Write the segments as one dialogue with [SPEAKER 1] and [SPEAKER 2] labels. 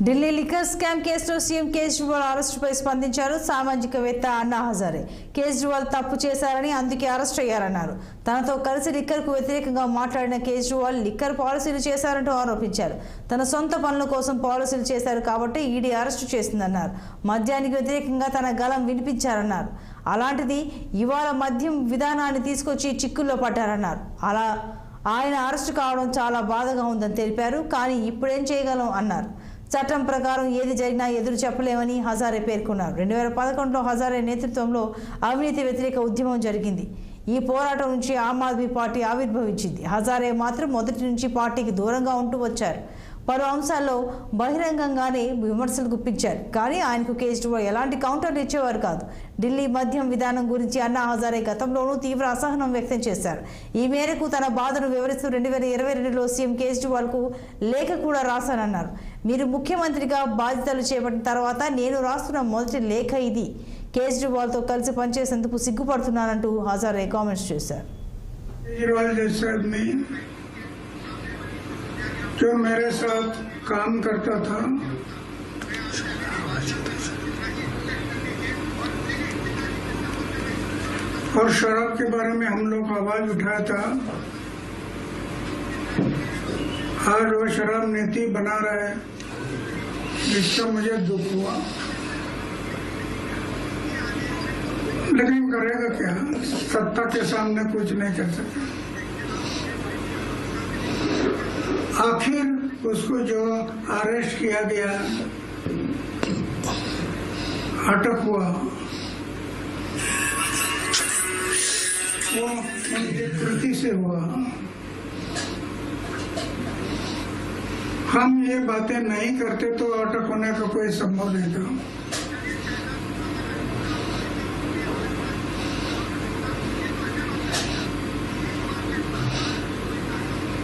[SPEAKER 1] Delhi liquor scam కేసులో CM Kejriwal అరెస్టుపై స్పందించారు సామాజికవేత్త అన్నా హజారే. కేజ్రీవాల్ తప్పు చేశారని అందుకే అరెస్ట్ అయ్యారన్నారు. తనతో కలిసి లిక్కర్కు వ్యతిరేకంగా మాట్లాడిన కేజ్రీవాల్ లిక్కర్ పాలసీలు చేశారంటూ ఆరోపించారు. తన సొంత పనుల కోసం పాలసీలు చేశారు కాబట్టి ఈడీ అరెస్టు చేసిందన్నారు. మద్యానికి వ్యతిరేకంగా తన గళం వినిపించారన్నారు. అలాంటిది ఇవాళ మద్యం విధానాన్ని తీసుకొచ్చి చిక్కుల్లో పడ్డారన్నారు. అలా ఆయన అరెస్టు కావడం చాలా బాధగా ఉందని తెలిపారు. కానీ ఇప్పుడేం చేయగలం అన్నారు. చట్టం ప్రకారం ఏది జరిగినా ఎదురు చెప్పలేమని హజారే పేర్కొన్నారు. 2011లో హజారే నేతృత్వంలో అవినీతి వ్యతిరేక ఉద్యమం జరిగింది. ఈ పోరాటం నుంచి ఆమ్ ఆద్మీ పార్టీ ఆవిర్భవించింది. హజారే మాత్రం మొదటి నుంచి పార్టీకి దూరంగా ఉంటూ వచ్చారు. పలు అంశాల్లో బహిరంగంగానే విమర్శలు గుప్పించారు. కానీ ఆయనకు కేజ్రీవాల్ ఎలాంటి కౌంటర్లు ఇచ్చేవారు కాదు. ఢిల్లీ మద్యం విధానం గురించి అన్నా హజారే గతంలోనూ తీవ్ర అసహనం వ్యక్తం చేశారు. ఈ మేరకు తన బాధను వివరిస్తూ 2022లో సీఎం కేజ్రీవాల్కు లేఖ కూడా రాశానన్నారు. మీరు ముఖ్యమంత్రిగా బాధ్యతలు చేపట్టిన తర్వాత నేను రాస్తున్న మొదటి లేఖ ఇది. కేజ్రీవాల్తో కలిసి పనిచేసేందుకు సిగ్గుపడుతున్నానంటూ హజారే కామెంట్స్ చేశారు.
[SPEAKER 2] जो मेरे साथ काम करता था और शराब के बारे में हम लोग आवाज उठाया था, आज वो शराब नीति बना रहा है, जिसका मुझे दुख हुआ। लेकिन करेगा क्या, सत्ता के सामने कुछ नहीं कर सकता। आखिर उसको जो अरेस्ट किया गया, अटक हुआ, वो उनकी कृति से हुआ। हम ये बातें नहीं करते तो अटक होने का कोई संभव नहीं था।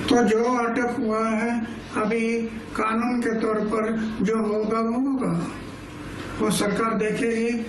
[SPEAKER 2] तो जो अटक हुआ है, अभी कानून के तौर पर जो होगा वो होगा, वो सरकार देखेगी।